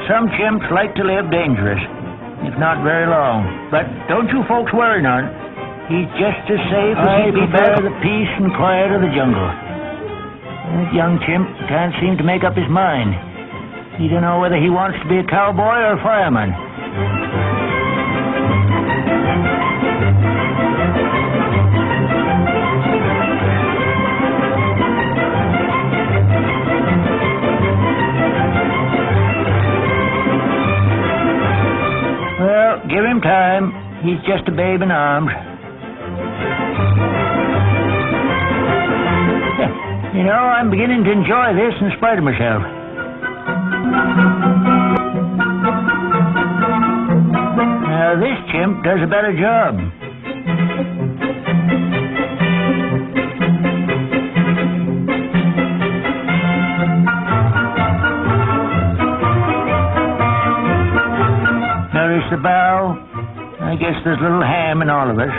Some chimps like to live dangerous, if not very long. But don't you folks worry none. He's just as safe as he'd be better the peace and quiet of the jungle. That young chimp can't seem to make up his mind. He don't know whether he wants to be a cowboy or a fireman. Well, give him time. He's just a babe in arms. You know, I'm beginning to enjoy this in spite of myself. Now, this chimp does a better job. Notice the bow. I guess there's a little ham in all of us.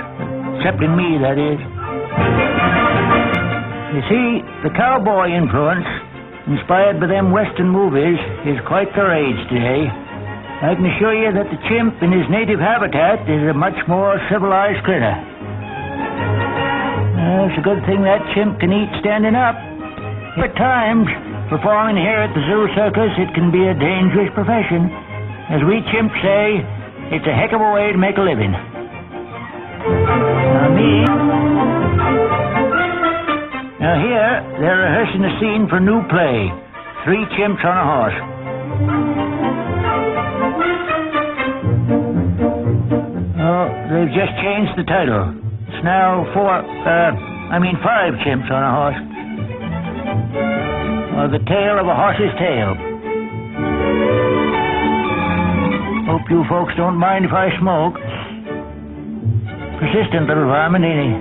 Except in me, that is. You see, the cowboy influence, inspired by them Western movies, is quite the rage today. I can assure you that the chimp in his native habitat is a much more civilized critter. It's a good thing that chimp can eat standing up. At times, performing here at the zoo circus, it can be a dangerous profession. As we chimps say, it's a heck of a way to make a living. Now here, they're rehearsing a scene for new play. 3 chimps on a horse. Oh, they've just changed the title. It's now 5 chimps on a horse. Or the tale of a horse's tail. Hope you folks don't mind if I smoke. Persistent little varmint, ain't he?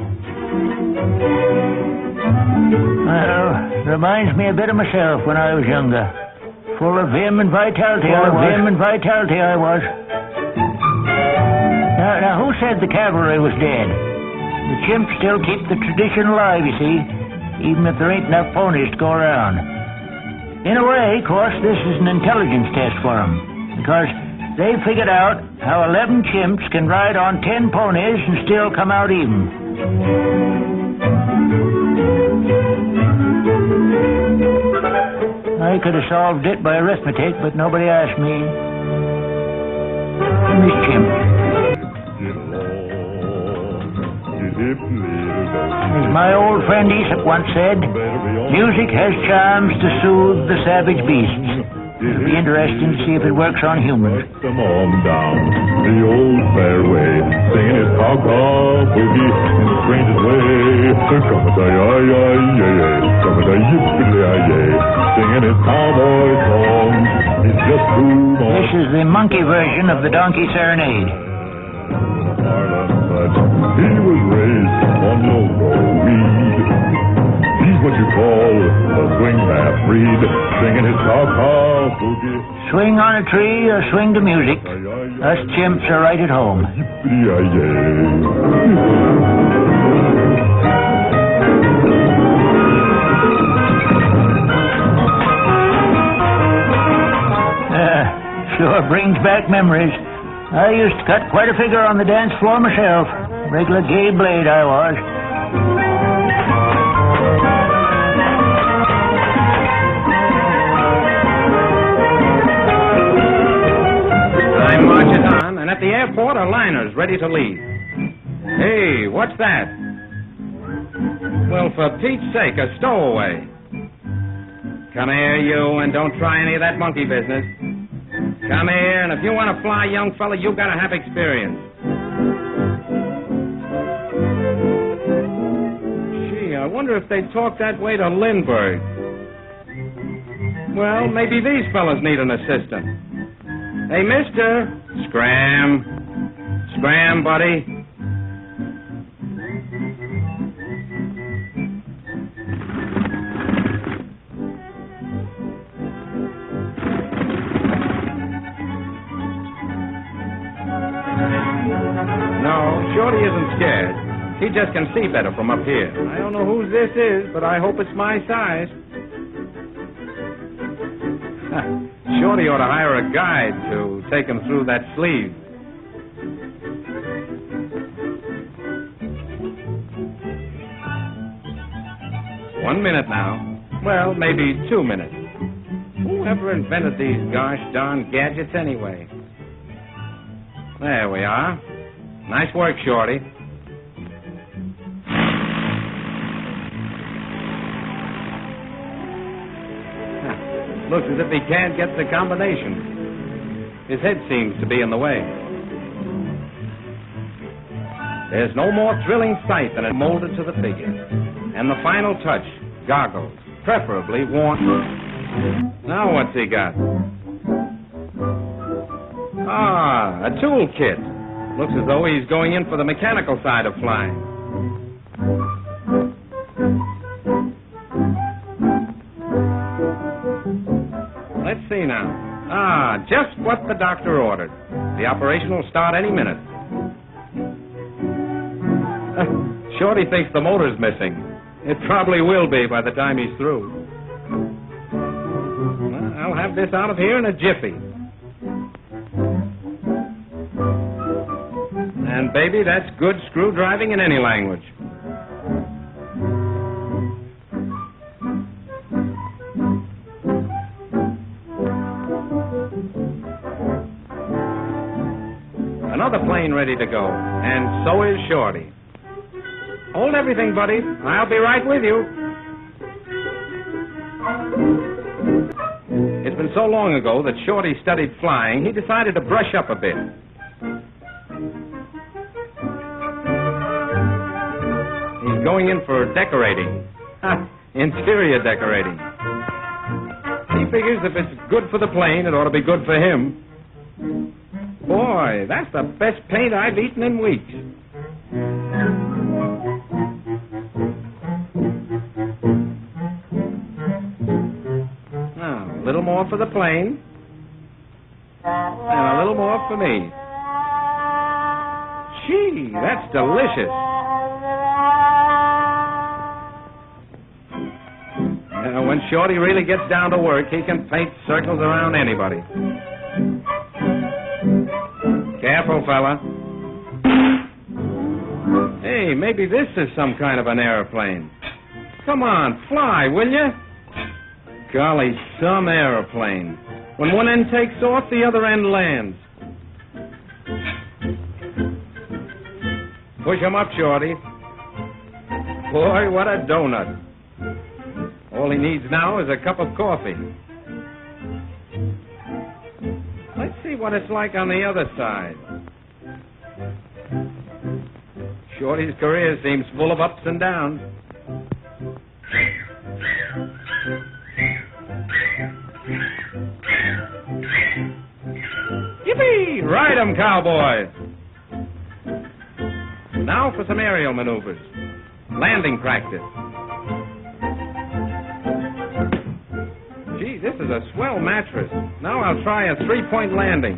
Well, reminds me a bit of myself when I was younger. Full of vim and vitality I was. Now, who said the cavalry was dead? The chimps still keep the tradition alive, you see, even if there ain't enough ponies to go around. In a way, of course, this is an intelligence test for them, because they've figured out how 11 chimps can ride on 10 ponies and still come out even. I could have solved it by arithmetic, but nobody asked me. Miss Chimp. As my old friend Aesop once said, music has charms to soothe the savage beasts. It'll be interesting to see if it works on humans. Come on down the old fairway, singing his cow-cow boogie in the strangest way. Come-a-day-ay-ay-ay-ay, come-a-day-yippity-ay-ay, singing his cowboy song. He's just too much. This is the monkey version of the donkey serenade. He was raised on no-go weed. He's what you call a swing half breed, singing his cow-cow boogie. Swing on a tree or swing to music, us chimps are right at home. Sure brings back memories. I used to cut quite a figure on the dance floor myself. Regular gay blade I was. Time marches on, and at the airport are liners ready to leave. Hey, what's that? Well, for Pete's sake, a stowaway. Come here, you, and don't try any of that monkey business. Come here, and if you want to fly, young fella, you gotta have experience. Gee, I wonder if they talk that way to Lindbergh. Well, maybe these fellas need an assistant. Hey, mister, scram. Scram, buddy. No, Shorty isn't scared. He just can see better from up here. I don't know whose this is, but I hope it's my size. Shorty ought to hire a guide to take him through that sleeve. One minute now. Well, maybe 2 minutes. Whoever invented these gosh darn gadgets anyway? There we are. Nice work, Shorty. Looks as if he can't get the combination. His head seems to be in the way. There's no more thrilling sight than it molded to the figure. And the final touch, goggles, preferably worn. Now what's he got? Ah, a tool kit. Looks as though he's going in for the mechanical side of flying. Let's see now. Ah, just what the doctor ordered. The operation will start any minute. Shorty thinks the motor's missing. It probably will be by the time he's through. Well, I'll have this out of here in a jiffy. And, baby, that's good screwdriving in any language. Another plane ready to go, and so is Shorty. Hold everything, buddy. I'll be right with you. It's been so long ago that Shorty studied flying, he decided to brush up a bit. He's going in for decorating. Interior decorating. He figures if it's good for the plane, it ought to be good for him. Boy, that's the best paint I've eaten in weeks. Now, a little more for the plane. And a little more for me. Gee, that's delicious. When Shorty really gets down to work, he can paint circles around anybody. Careful, fella. Hey, maybe this is some kind of an airplane. Come on, fly, will you? Golly, some airplane. When one end takes off, the other end lands. Push him up, Shorty. Boy, what a donut. All he needs now is a cup of coffee. Let's see what it's like on the other side. Shorty's career seems full of ups and downs. Yippee! Ride 'em, cowboy! Now for some aerial maneuvers. Landing practice. Gee, this is a swell mattress. Now I'll try a 3-point landing.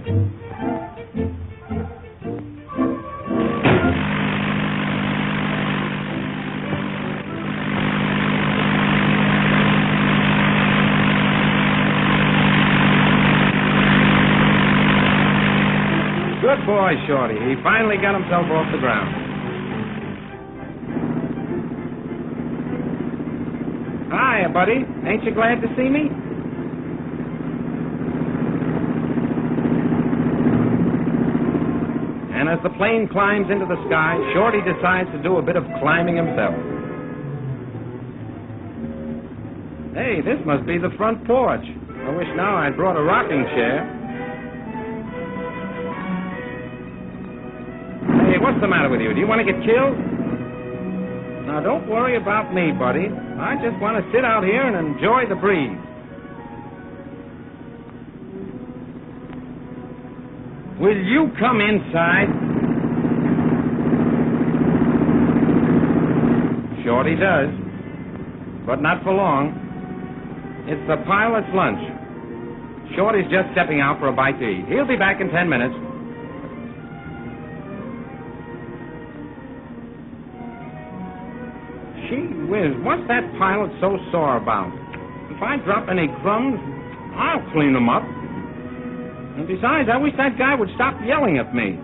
Good boy, Shorty. He finally got himself off the ground. Hiya, buddy. Ain't you glad to see me? And as the plane climbs into the sky, Shorty decides to do a bit of climbing himself. Hey, this must be the front porch. I wish now I'd brought a rocking chair. Hey, what's the matter with you? Do you want to get killed? Now, don't worry about me, buddy. I just want to sit out here and enjoy the breeze. Will you come inside? Shorty does, but not for long. It's the pilot's lunch. Shorty's just stepping out for a bite to eat. He'll be back in 10 minutes. Gee whiz, what's that pilot so sore about? If I drop any crumbs, I'll clean them up. And besides, I wish that guy would stop yelling at me.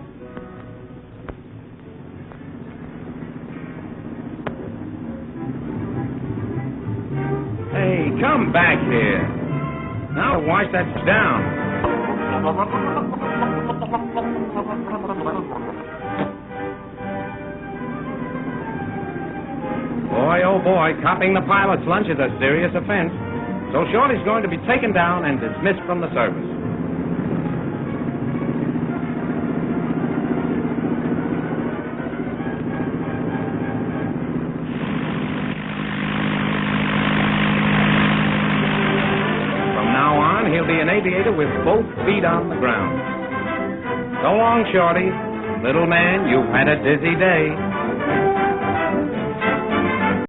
Hey, come back here. Now wash that down. Boy, oh boy, copying the pilot's lunch is a serious offense. So Shorty's going to be taken down and dismissed from the service. From now on, he'll be an aviator with both feet on the ground. So long, Shorty. Little man, you've had a dizzy day.